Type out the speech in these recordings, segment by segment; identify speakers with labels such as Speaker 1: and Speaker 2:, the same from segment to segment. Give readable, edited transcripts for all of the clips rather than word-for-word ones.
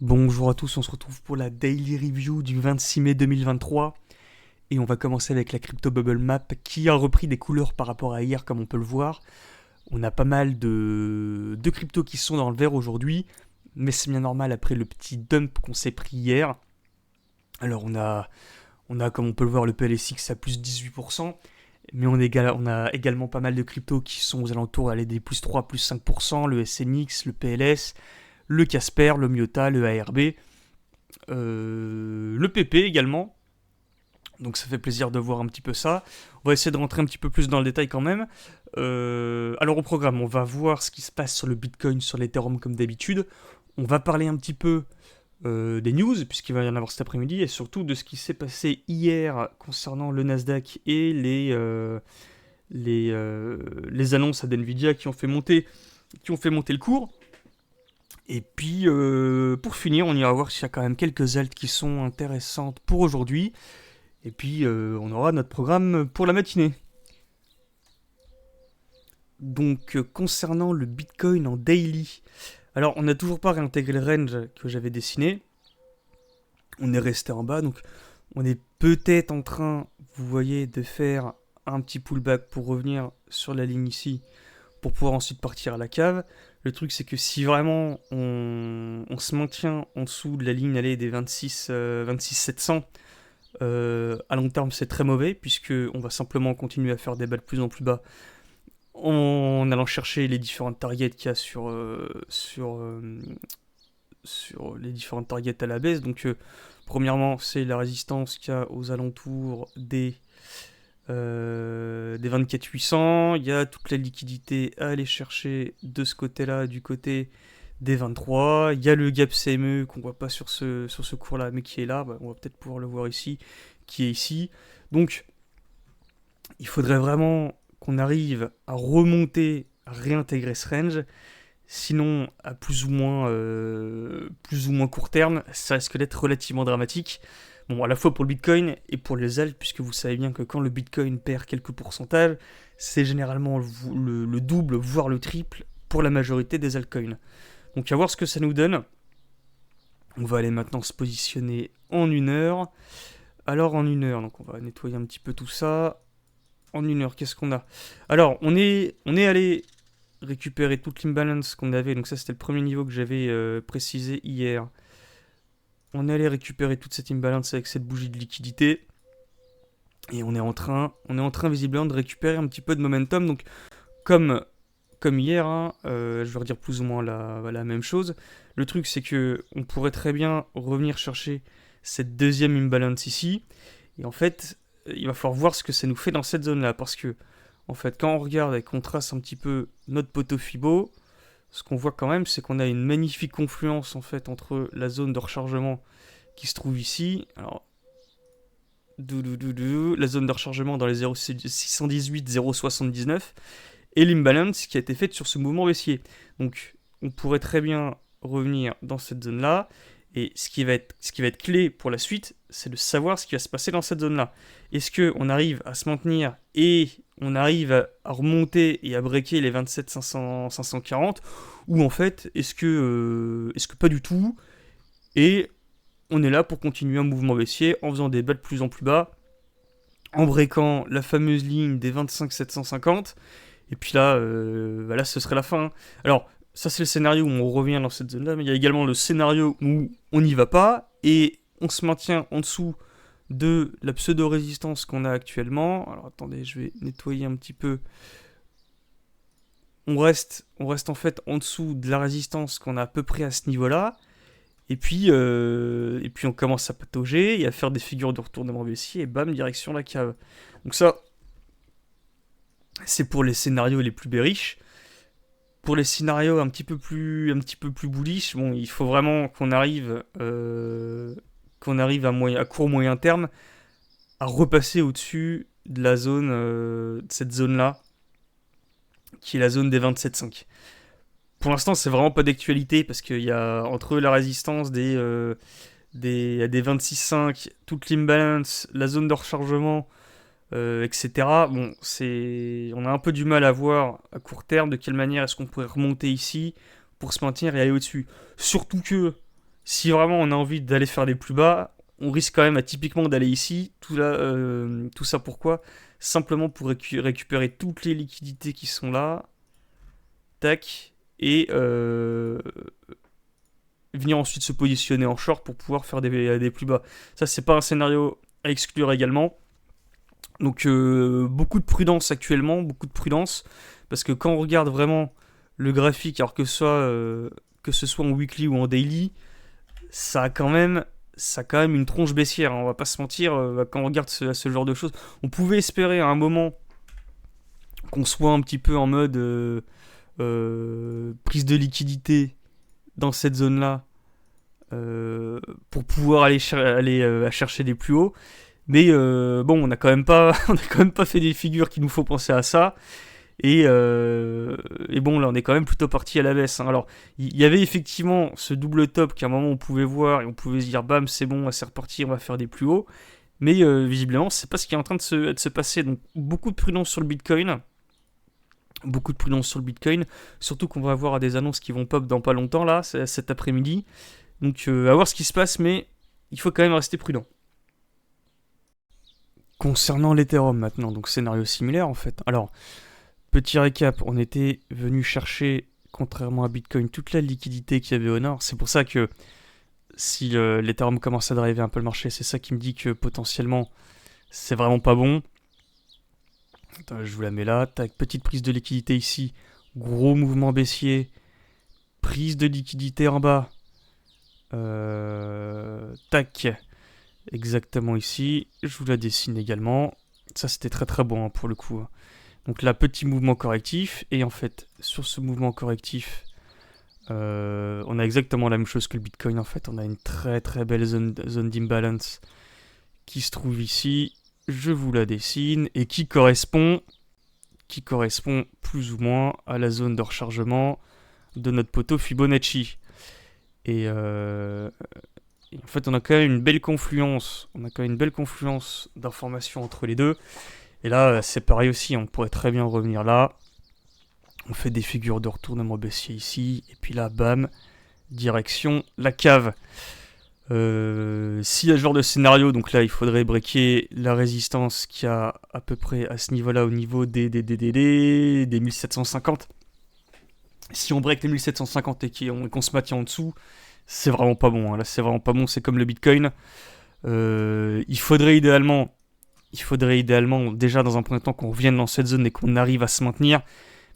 Speaker 1: Bonjour à tous, on se retrouve pour la Daily Review du 26 mai 2023 et on va commencer avec la Crypto Bubble Map qui a repris des couleurs par rapport à hier comme on peut le voir. On a pas mal de cryptos qui sont dans le vert aujourd'hui, mais c'est bien normal après le petit dump qu'on s'est pris hier. Alors on a comme on peut le voir le PLSX à plus 18%, mais on a également pas mal de cryptos qui sont aux alentours allez, des plus 3, plus 5%, le SNX, le PLS, le Casper, le Myota, le ARB. Le PP également. Donc ça fait plaisir de voir un petit peu ça. On va essayer de rentrer un petit peu plus dans le détail quand même. Alors au programme, on va voir ce qui se passe sur le Bitcoin, sur l'Ethereum comme d'habitude. On va parler un petit peu des news, puisqu'il va y en avoir cet après-midi, et surtout de ce qui s'est passé hier concernant le Nasdaq et les annonces d'NVIDIA qui ont fait monter le cours. Et puis, pour finir, on ira voir s'il y a quand même quelques altes qui sont intéressantes pour aujourd'hui. Et puis, on aura notre programme pour la matinée. Donc, concernant le Bitcoin en daily, alors on n'a toujours pas réintégré le range que j'avais dessiné. On est resté en bas, donc on est peut-être en train, vous voyez, de faire un petit pullback pour revenir sur la ligne ici, pour pouvoir ensuite partir à la cave. Le truc, c'est que si vraiment on se maintient en dessous de la ligne allez, des 26 700, à long terme, c'est très mauvais, puisque on va simplement continuer à faire des balles de plus en plus bas en allant chercher les différentes targets qu'il y a sur les différentes targets à la baisse. Donc, premièrement, c'est la résistance qu'il y a aux alentours des 24 800. Il y a toute la liquidité à aller chercher de ce côté-là, du côté des 23. Il y a le gap CME qu'on voit pas sur ce cours-là, mais qui est là. Bah, on va peut-être pouvoir le voir ici, qui est ici. Donc, il faudrait vraiment qu'on arrive à remonter, à réintégrer ce range. Sinon, à plus ou moins court terme, ça risque d'être relativement dramatique. Bon, à la fois pour le Bitcoin et pour les altcoins, puisque vous savez bien que quand le Bitcoin perd quelques pourcentages, c'est généralement le double, voire le triple pour la majorité des altcoins. Donc à voir ce que ça nous donne. On va aller maintenant se positionner en une heure. Alors en une heure, donc on va nettoyer un petit peu tout ça. En une heure, qu'est-ce qu'on a? Alors on est allé récupérer toute l'imbalance qu'on avait. Donc ça c'était le premier niveau que j'avais précisé hier. On est allé récupérer toute cette imbalance avec cette bougie de liquidité. Et on est en train visiblement de récupérer un petit peu de momentum. Donc comme hier, hein, je vais redire plus ou moins la même chose. Le truc c'est que on pourrait très bien revenir chercher cette deuxième imbalance ici. Et en fait, il va falloir voir ce que ça nous fait dans cette zone-là. Parce que, en fait, quand on regarde et qu'on trace un petit peu notre poteau Fibo, ce qu'on voit quand même, c'est qu'on a une magnifique confluence en fait entre la zone de rechargement qui se trouve ici. Alors, la zone de rechargement dans les 0,618, 0,79 et l'imbalance qui a été faite sur ce mouvement baissier. Donc, on pourrait très bien revenir dans cette zone-là. Et ce qui va être clé pour la suite, c'est de savoir ce qui va se passer dans cette zone-là. Est-ce qu'on arrive à se maintenir et on arrive à remonter et à breaker les 27 500, 540, ou en fait, est-ce que pas du tout, et on est là pour continuer un mouvement baissier en faisant des bas de plus en plus bas, en breakant la fameuse ligne des 25 750, et puis là, là ce serait la fin. Alors, ça c'est le scénario où on revient dans cette zone-là, mais il y a également le scénario où on n'y va pas, et on se maintient en dessous de la pseudo-résistance qu'on a actuellement. Alors attendez, je vais nettoyer un petit peu. On reste en fait en dessous de la résistance qu'on a à peu près à ce niveau-là. Et puis on commence à patauger et à faire des figures de retournement baissier et bam, direction la cave. Donc ça, c'est pour les scénarios les plus bearish. Pour les scénarios un petit peu plus bullish, bon, il faut vraiment qu'on arrive à court moyen terme à repasser au-dessus de la zone, de cette zone-là, qui est la zone des 27,5. Pour l'instant, c'est vraiment pas d'actualité parce qu'il y a entre la résistance des 26,5, toute l'imbalance, la zone de rechargement, etc. Bon, on a un peu du mal à voir à court terme de quelle manière est-ce qu'on pourrait remonter ici pour se maintenir et aller au-dessus. Surtout que Si vraiment on a envie d'aller faire des plus bas, on risque quand même typiquement d'aller ici. Tout ça pourquoi? Simplement pour récupérer toutes les liquidités qui sont là, tac, et venir ensuite se positionner en short pour pouvoir faire des plus bas. Ça, c'est pas un scénario à exclure également. Donc beaucoup de prudence actuellement, beaucoup de prudence, parce que quand on regarde vraiment le graphique, alors que ce soit en weekly ou en daily, ça a quand même une tronche baissière, hein, on va pas se mentir, quand on regarde ce genre de choses. On pouvait espérer à un moment qu'on soit un petit peu en mode prise de liquidité dans cette zone-là, pour pouvoir aller chercher des plus hauts. Mais bon, on a quand même pas fait des figures qui nous font penser à ça. Et bon, là, on est quand même plutôt parti à la baisse, hein. Alors, il y avait effectivement ce double top qu'à un moment on pouvait voir et on pouvait se dire, bam, c'est bon, c'est reparti, on va faire des plus hauts. Mais visiblement, c'est pas ce qui est en train de se passer. Donc, beaucoup de prudence sur le Bitcoin. Beaucoup de prudence sur le Bitcoin. Surtout qu'on va avoir des annonces qui vont pop dans pas longtemps, là, cet après-midi. Donc, à voir ce qui se passe, mais il faut quand même rester prudent. Concernant l'Ethereum maintenant, donc scénario similaire en fait. Alors, petit récap, on était venu chercher, contrairement à Bitcoin, toute la liquidité qu'il y avait au nord. C'est pour ça que si l'Ethereum commence à driver un peu le marché, c'est ça qui me dit que potentiellement c'est vraiment pas bon. Attends, je vous la mets là. Tac, petite prise de liquidité ici. Gros mouvement baissier. Prise de liquidité en bas. Tac. Exactement ici. Je vous la dessine également. Ça, c'était très très bon, hein, pour le coup. Donc là, petit mouvement correctif. Et en fait, sur ce mouvement correctif, on a exactement la même chose que le Bitcoin. En fait, on a une très très belle zone d'imbalance qui se trouve ici. Je vous la dessine. Et qui correspond plus ou moins à la zone de rechargement de notre poteau Fibonacci. Et en fait, on a quand même une belle confluence. On a quand même une belle confluence d'informations entre les deux. Et là, c'est pareil aussi. On pourrait très bien revenir là. On fait des figures de retournement baissier ici. Et puis là, bam, direction la cave. S'il y a ce genre de scénario, donc là, il faudrait breaker la résistance qui a à peu près à ce niveau-là, au niveau des 1750. Si on break les 1750 et qu'on se maintient en dessous, c'est vraiment pas bon, hein. Là, c'est vraiment pas bon. C'est comme le Bitcoin. Il faudrait idéalement, déjà dans un premier temps, qu'on revienne dans cette zone et qu'on arrive à se maintenir.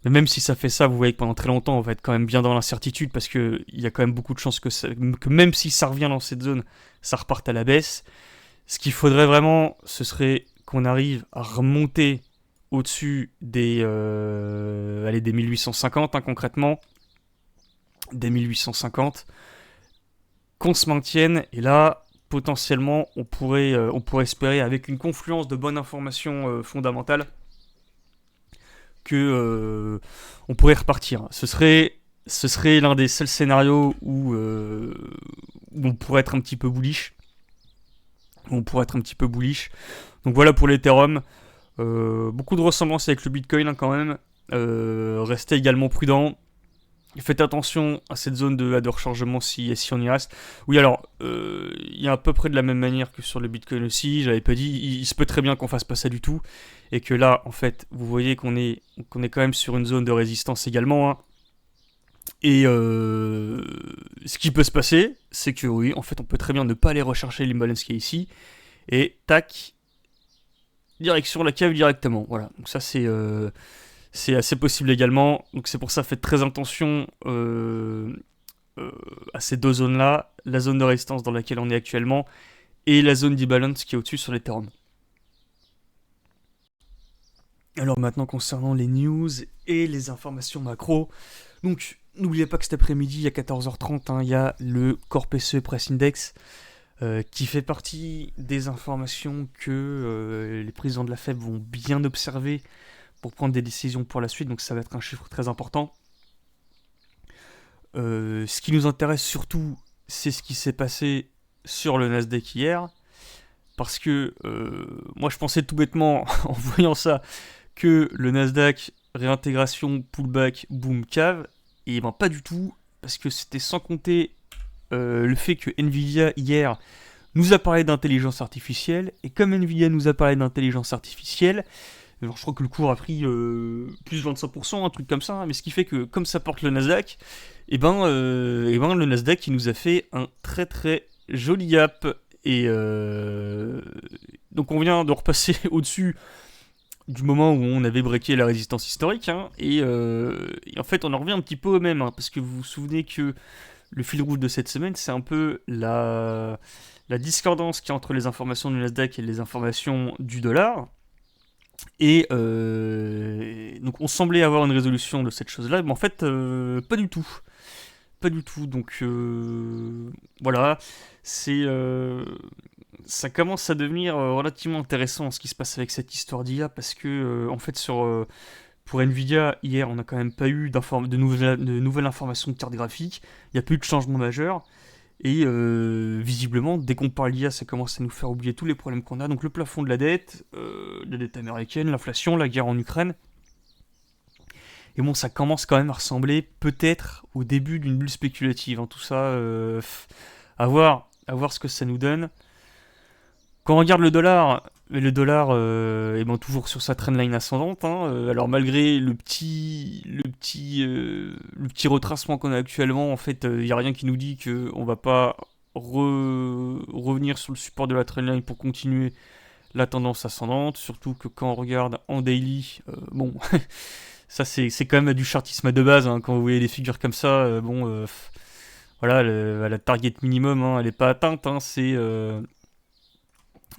Speaker 1: Mais même si ça fait ça, vous voyez que pendant très longtemps, on va être quand même bien dans l'incertitude, parce qu'il y a quand même beaucoup de chances que même si ça revient dans cette zone, ça reparte à la baisse. Ce qu'il faudrait vraiment, ce serait qu'on arrive à remonter au-dessus des 1850, hein, concrètement. Des 1850. Qu'on se maintienne, et là, potentiellement, on pourrait espérer, avec une confluence de bonnes informations fondamentales, que on pourrait repartir. Ce serait l'un des seuls scénarios où on pourrait être un petit peu bullish. Donc voilà pour l'Ethereum. Beaucoup de ressemblances avec le Bitcoin, hein, quand même. Restez également prudent. Faites attention à cette zone de rechargement si on y reste. Oui, alors, il y a à peu près de la même manière que sur le Bitcoin aussi. J'avais pas dit, il se peut très bien qu'on fasse pas ça du tout. Et que là, en fait, vous voyez qu'on est quand même sur une zone de résistance également, hein. Et ce qui peut se passer, c'est que oui, en fait, on peut très bien ne pas aller rechercher l'imbalance qui est ici. Et tac, direction la cave directement. Voilà, donc ça c'est assez possible également. Donc c'est pour ça, faites très attention à ces deux zones-là. La zone de résistance dans laquelle on est actuellement et la zone d'imbalance qui est au-dessus sur l'Ethereum. Alors maintenant, concernant les news et les informations macro. Donc n'oubliez pas que cet après-midi à 14h30, hein, il y a le Core PCE Price Index, qui fait partie des informations que les présidents de la Fed vont bien observer pour prendre des décisions pour la suite. Donc ça va être un chiffre très important. Ce qui nous intéresse surtout, c'est ce qui s'est passé sur le Nasdaq hier. Parce que moi je pensais tout bêtement, en voyant ça, que le Nasdaq, réintégration, pullback, boom, cave. Et ben pas du tout, parce que c'était sans compter le fait que Nvidia hier nous a parlé d'intelligence artificielle, et comme Nvidia nous a parlé d'intelligence artificielle, alors je crois que le cours a pris plus 25%, un truc comme ça, hein, mais ce qui fait que comme ça porte le Nasdaq, et ben le Nasdaq il nous a fait un très très joli gap, et donc on vient de repasser au-dessus du moment où on avait breaké la résistance historique, hein, et en fait on en revient un petit peu au même, hein, parce que vous vous souvenez que le fil rouge de cette semaine, c'est un peu la discordance qu'il y a entre les informations du Nasdaq et les informations du dollar. Et donc on semblait avoir une résolution de cette chose-là, mais en fait, pas du tout. Pas du tout. Donc voilà, c'est ça commence à devenir relativement intéressant ce qui se passe avec cette histoire d'IA, parce que en fait pour Nvidia hier on n'a quand même pas eu de nouvelles informations de carte graphique, il n'y a pas eu de changement majeur. Et visiblement, dès qu'on parle d'IA, ça commence à nous faire oublier tous les problèmes qu'on a. Donc le plafond de la dette américaine, l'inflation, la guerre en Ukraine. Et bon, ça commence quand même à ressembler peut-être au début d'une bulle spéculative, hein. Tout ça, à voir ce que ça nous donne. Quand on regarde le dollar est ben, toujours sur sa trendline ascendante, hein. Alors malgré le petit retracement qu'on a actuellement, en fait, il n'y a rien qui nous dit qu'on va pas revenir sur le support de la trendline pour continuer la tendance ascendante. Surtout que quand on regarde en daily, bon, ça c'est quand même du chartisme de base, hein. Quand vous voyez des figures comme ça, voilà, la target minimum, hein, elle n'est pas atteinte, hein.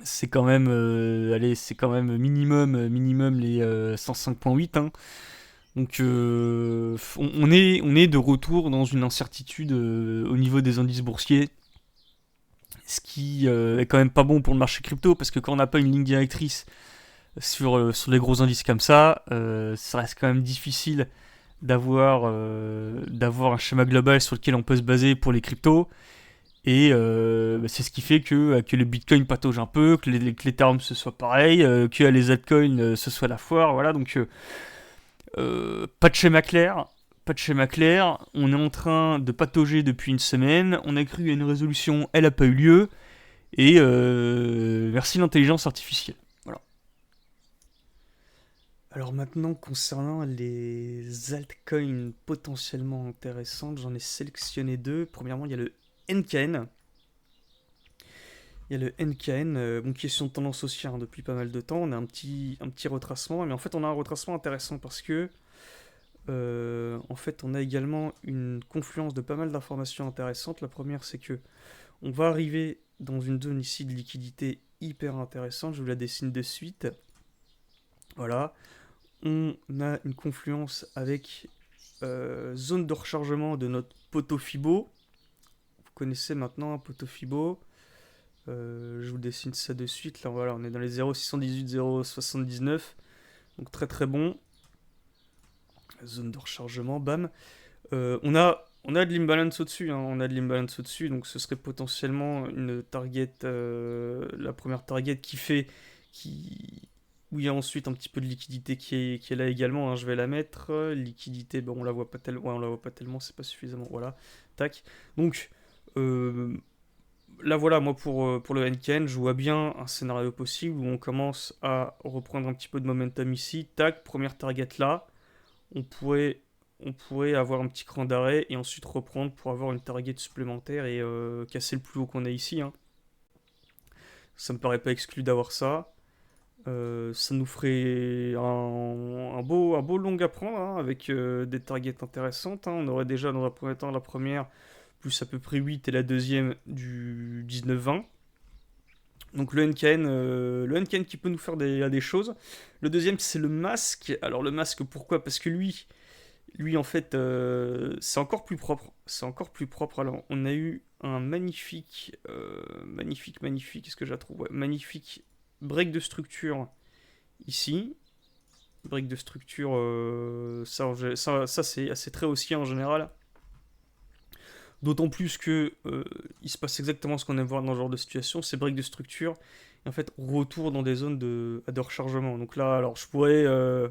Speaker 1: C'est quand même, allez, c'est quand même minimum les 105,8, hein. Donc on est de retour dans une incertitude au niveau des indices boursiers, ce qui est quand même pas bon pour le marché crypto, parce que quand on n'a pas une ligne directrice sur les gros indices comme ça reste quand même difficile d'avoir un schéma global sur lequel on peut se baser pour les cryptos. Et c'est ce qui fait que le Bitcoin patauge un peu, que l'Ethereum ce soit pareil, que les altcoins ce soit la foire, voilà. Donc pas de schéma clair, pas de schéma clair. On est en train de patauger depuis une semaine. On a cru à une résolution, elle n'a pas eu lieu. Et merci l'intelligence artificielle. Voilà. Alors maintenant, concernant les altcoins potentiellement intéressantes, j'en ai sélectionné deux. Premièrement, il y a le NKN. Il y a le NKN, bon, qui est sur une tendance haussière, hein, depuis pas mal de temps. On a un petit retracement, mais en fait on a un retracement intéressant parce que en fait on a également une confluence de pas mal d'informations intéressantes. La première, c'est que on va arriver dans une zone ici de liquidité hyper intéressante. Je vous la dessine de suite. Voilà. On a une confluence avec zone de rechargement de notre poteau Fibo. Vous connaissez maintenant un poteau Fibo. Je vous dessine ça de suite. Là, voilà, on est dans les 0,618, 0,79. Donc très très bon. Zone de rechargement, bam. On a de l'imbalance au-dessus, hein. On a de l'imbalance au-dessus. Donc ce serait potentiellement une target. La première target où il y a ensuite un petit peu de liquidité qui est là également, hein. Je vais la mettre. Liquidité, bon, on la voit pas tellement. Ouais, on la voit pas tellement, c'est pas suffisamment. Voilà. Tac. Donc. Là voilà, moi pour le NKN, je vois bien un scénario possible où on commence à reprendre un petit peu de momentum ici. Tac, première target là. On pourrait, on pourrait avoir un petit cran d'arrêt et ensuite reprendre pour avoir une target supplémentaire et casser le plus haut qu'on a ici, hein. Ça me paraît pas exclu d'avoir ça. Ça nous ferait un beau long à prendre, hein, avec des targets intéressantes, hein. On aurait déjà dans un premier temps la première plus à peu près 8 et la deuxième du 19-20. Donc le NKN qui peut nous faire des choses. Le deuxième, c'est le masque. Alors le masque, pourquoi? Parce que lui en fait, c'est encore plus propre. C'est encore plus propre. Alors on a eu un magnifique, est-ce que je la trouve? Ouais, magnifique break de structure ici. Break de structure, ça c'est très haussier en général. D'autant plus que il se passe exactement ce qu'on aime voir dans ce genre de situation, c'est break de structure, et en fait retour dans des zones de rechargement. Donc là, alors je pourrais,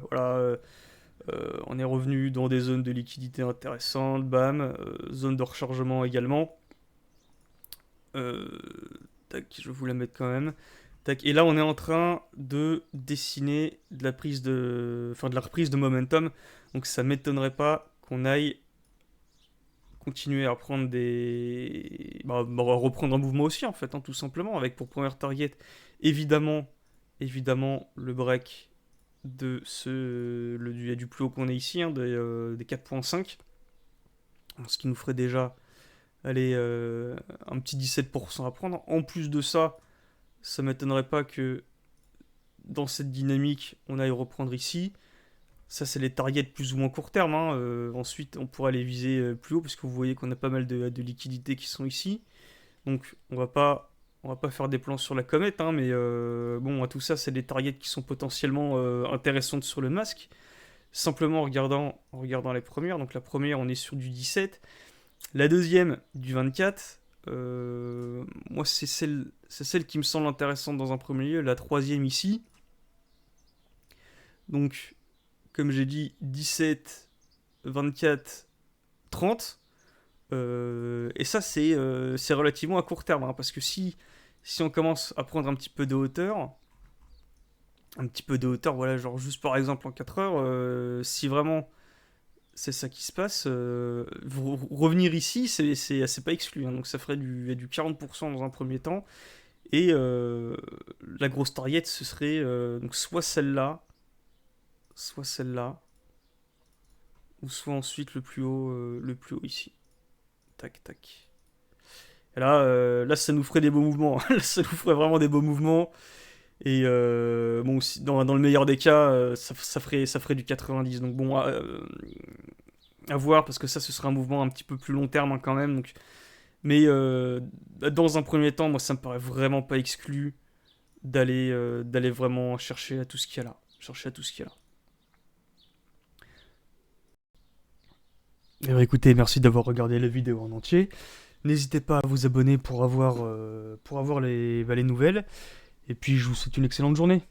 Speaker 1: voilà, on est revenu dans des zones de liquidité intéressantes, bam, zone de rechargement également. Euh, tac, je vais vous la mettre quand même. Tac, et là, on est en train de dessiner de la prise de, enfin, de la reprise de momentum. Donc, ça m'étonnerait pas qu'on aille continuer à prendre reprendre un mouvement aussi, en fait, hein, tout simplement, avec pour première target, évidemment, évidemment, le break du plus haut qu'on est ici, hein, des 4,5. Ce qui nous ferait déjà aller un petit 17% à prendre. En plus de ça, ça m'étonnerait pas que dans cette dynamique, on aille reprendre ici. Ça, c'est les targets plus ou moins court terme, hein. Ensuite, on pourra les viser plus haut, parce que vous voyez qu'on a pas mal de liquidités qui sont ici. Donc, on va pas faire des plans sur la comète, hein, mais bon, tout ça, c'est des targets qui sont potentiellement intéressantes sur le masque. Simplement en regardant les premières. Donc, la première, on est sur du 17. La deuxième, du 24. Moi, c'est celle qui me semble intéressante dans un premier lieu. La troisième ici. Donc, comme j'ai dit, 17, 24, 30. Et ça, c'est relativement à court terme, hein, parce que si on commence à prendre un petit peu de hauteur, voilà, genre juste par exemple en 4 heures, si vraiment c'est ça qui se passe, revenir ici, c'est pas exclu, hein, donc ça ferait du 40% dans un premier temps, et la grosse target, ce serait donc soit celle-là, ou soit ensuite le plus haut ici. Tac, tac. Et là, là, ça nous ferait des beaux mouvements. Là, ça nous ferait vraiment des beaux mouvements. Et bon, dans le meilleur des cas, ça ferait du 90. Donc bon, à voir, parce que ça, ce serait un mouvement un petit peu plus long terme, hein, quand même. Donc, mais dans un premier temps, moi, ça me paraît vraiment pas exclu d'aller vraiment chercher à tout ce qu'il y a là. Chercher à tout ce qu'il y a là. Eh bien, écoutez, merci d'avoir regardé la vidéo en entier. N'hésitez pas à vous abonner pour avoir les nouvelles. Et puis, je vous souhaite une excellente journée.